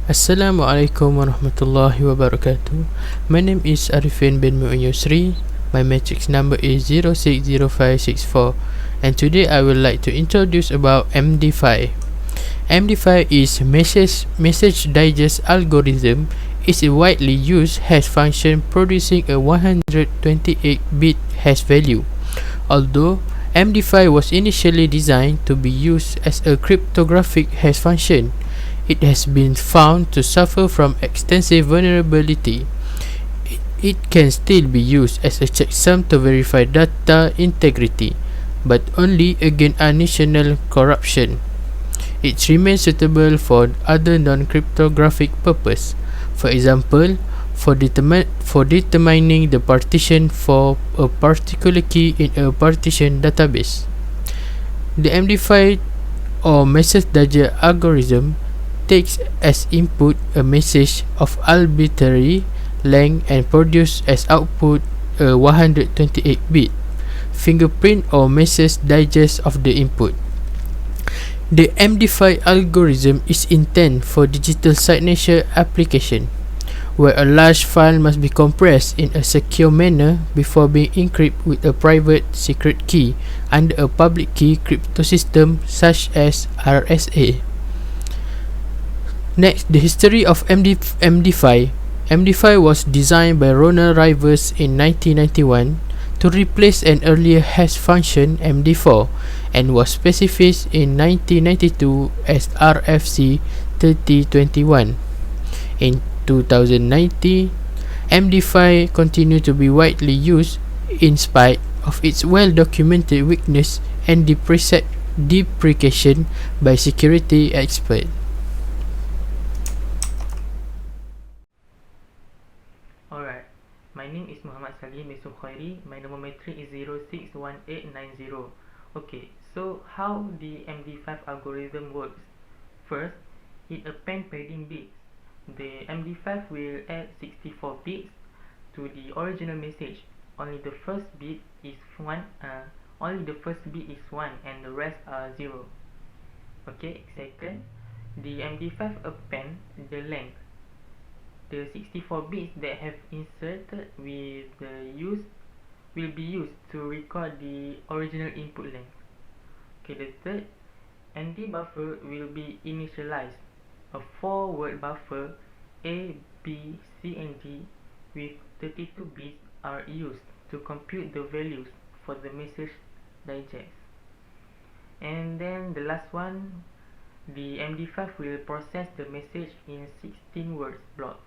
Assalamualaikum warahmatullahi wabarakatuh. My name is Arifin bin Mu'ayyusri. My matrix number is 060564, and today I would like to introduce about MD5. MD5 is message digest algorithm. Is a widely used hash function producing a 128-bit hash value. Although MD5 was initially designed to be used as a cryptographic hash function, it has been found to suffer from extensive vulnerability. It can still be used as a checksum to verify data integrity, but only against additional corruption. It remains suitable for other non-cryptographic purposes, for example, for determining the partition for a particular key in a partition database. The MD5 or message digest algorithm takes as input a message of arbitrary length and produces as output a 128-bit fingerprint or message digest of the input. The MD5 algorithm is intended for digital signature application, where a large file must be compressed in a secure manner before being encrypted with a private secret key under a public key cryptosystem such as RSA. Next, the history of MD5. MD5 was designed by R.Rivest in 1991 to replace an earlier hash function MD4 and was specified in 1992 as RFC 3021. In 2019, MD5 continued to be widely used in spite of its well-documented weakness and deprecation by security experts. Alright, my name is Muhammad Salim Yusuf Khairi. My number matrix is 061890. Okay, so how the MD5 algorithm works? First, it appends padding bits. The MD5 will add 64 bits to the original message. Only the first bit is 1 and the rest are 0. Okay, second, the MD5 append the length. The 64 bits that have inserted with the will be used to record the original input length. Okay, the third, ND buffer will be initialized. A 4-word buffer A, B, C, and D with 32 bits are used to compute the values for the message digest. And then the last one, the MD5 will process the message in 16 words block.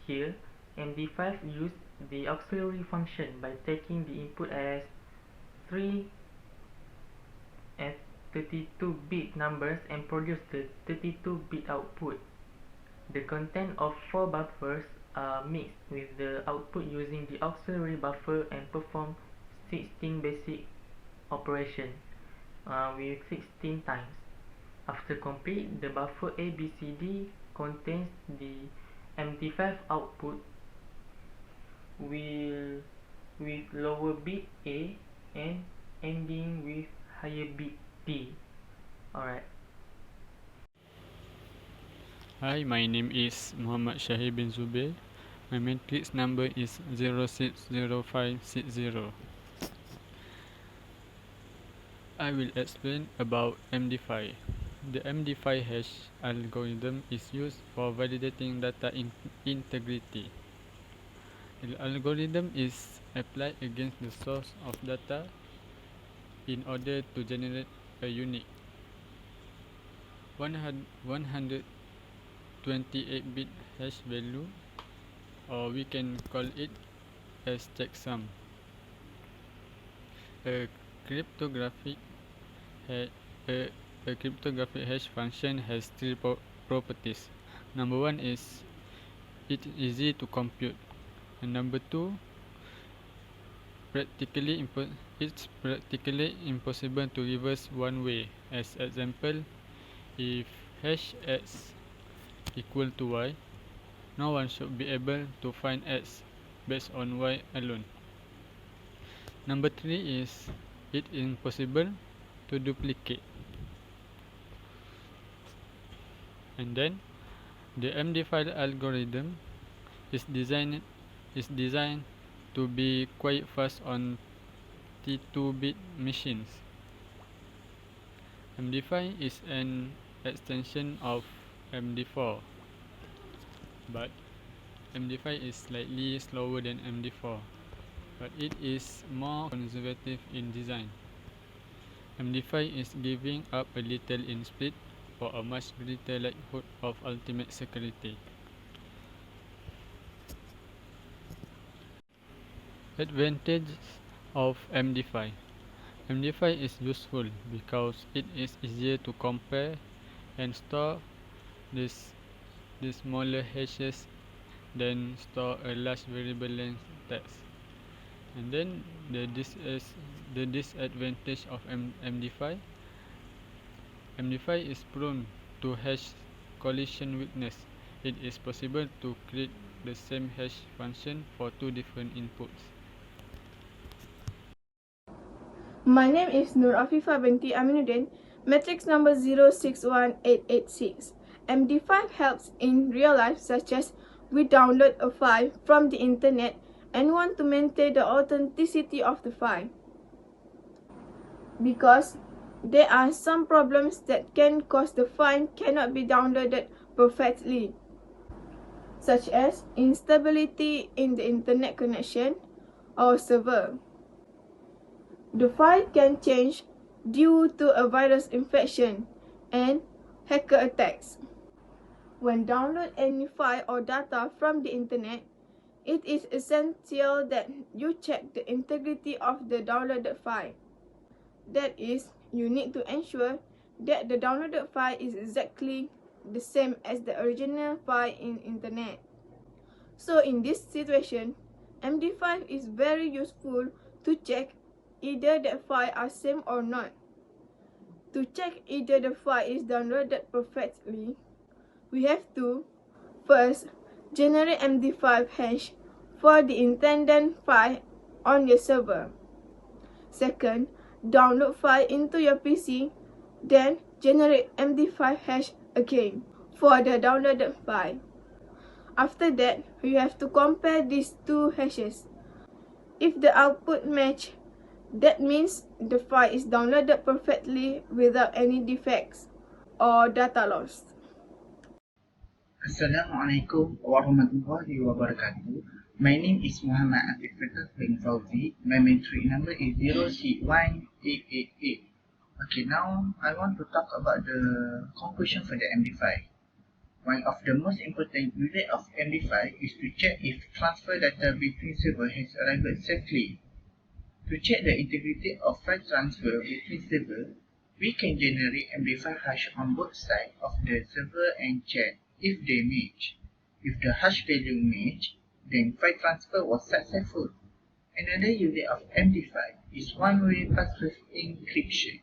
Here, MD5 used the auxiliary function by taking the input as 3 as 32-bit numbers and produce the 32-bit output. The content of 4 buffers are mixed with the output using the auxiliary buffer and perform 16 basic operations with 16 times. After complete, the buffer ABCD contains the MD5 output with lower bit A and ending with higher bit D. Alright. Hi, my name is Muhammad Shahid bin Zubair. My matrix number is 060560. I will explain about MD5. The MD5 hash algorithm is used for validating data integrity. The algorithm is applied against the source of data in order to generate a unique 128-bit hash value, or we can call it as checksum. A cryptographic a cryptographic hash function has three properties. Number one is it's easy to compute, and number two, it's practically impossible to reverse one way. As example, if hash x equal to y, no one should be able to find x based on y alone. Number three is it's impossible to duplicate. And then The MD5 algorithm is designed to be quite fast on T2-bit machines. MD5 is an extension of MD4, but MD5 is slightly slower than MD4, but it is more conservative in design. MD5 is giving up a little in speed for a much greater likelihood of ultimate security. Advantages of MD5. MD5 is useful because it is easier to compare and store the smaller hashes than store a large variable length text. And then the disadvantage of MD5. MD5 is prone to hash collision weakness. It is possible to create the same hash function for two different inputs. My name is Nur Afifa binti Aminuddin, matrix number 061886. MD5 helps in real life, such as we download a file from the internet and want to maintain the authenticity of the file. Because there are some problems that can cause the file cannot be downloaded perfectly, such as instability in the internet connection or server. The file can change due to a virus infection and hacker attacks. When download any file or data from the internet, it is essential that you check the integrity of the downloaded file. That is, you need to ensure that the downloaded file is exactly the same as the original file in internet. So in this situation, MD5 is very useful to check either the file are same or not. To check either the file is downloaded perfectly, we have to first generate MD5 hash for the intended file on your server. Second, download file into your PC, then generate MD5 hash again for the downloaded file. After that, you have to compare these two hashes. If the output match, that means the file is downloaded perfectly without any defects or data loss. Assalamualaikum warahmatullahi wabarakatuh. My name is Muhammad Afiq bin Fauzi. My matrix number is 061888. Okay, now I want to talk about the conclusion for the MD5. One of the most important uses of MD5 is to check if transfer data between servers has arrived safely. To check the integrity of file transfer between servers, we can generate MD5 hash on both sides of the server and check if they match. If the hash value match, then file transfer was successful. Another use of MD5 is one-way password encryption.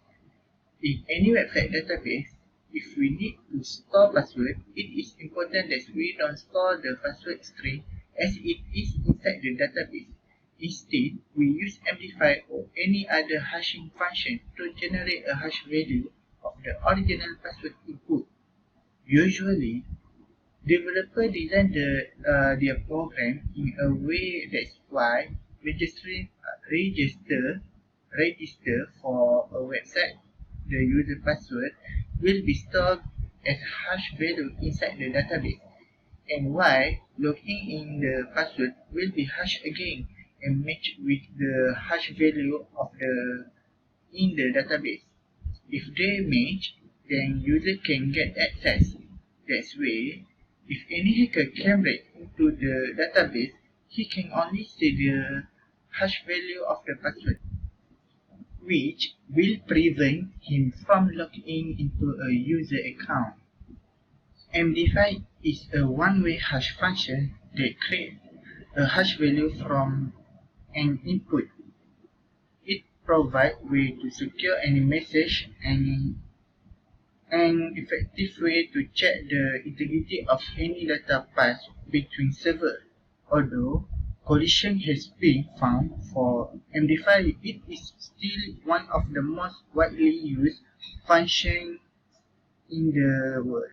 In any website database, if we need to store password, it is important that we don't store the password string as it is inside the database. Instead, we use MD5 or any other hashing function to generate a hash value of the original password input. Usually, developers design their program in a way that's why register for a website, the user password will be stored as hash value inside the database, and why logging in the password will be hashed again and matched with the hash value of in the database. If they match, then user can get access. That way, if any hacker can break into the database, he can only see the hash value of the password, which will prevent him from logging into a user account. MD5 is a one-way hash function that creates a hash value from an input. It provides way to secure any message and an effective way to check the integrity of any data passed between servers. Although collision has been found for MD5, it is still one of the most widely used functions in the world.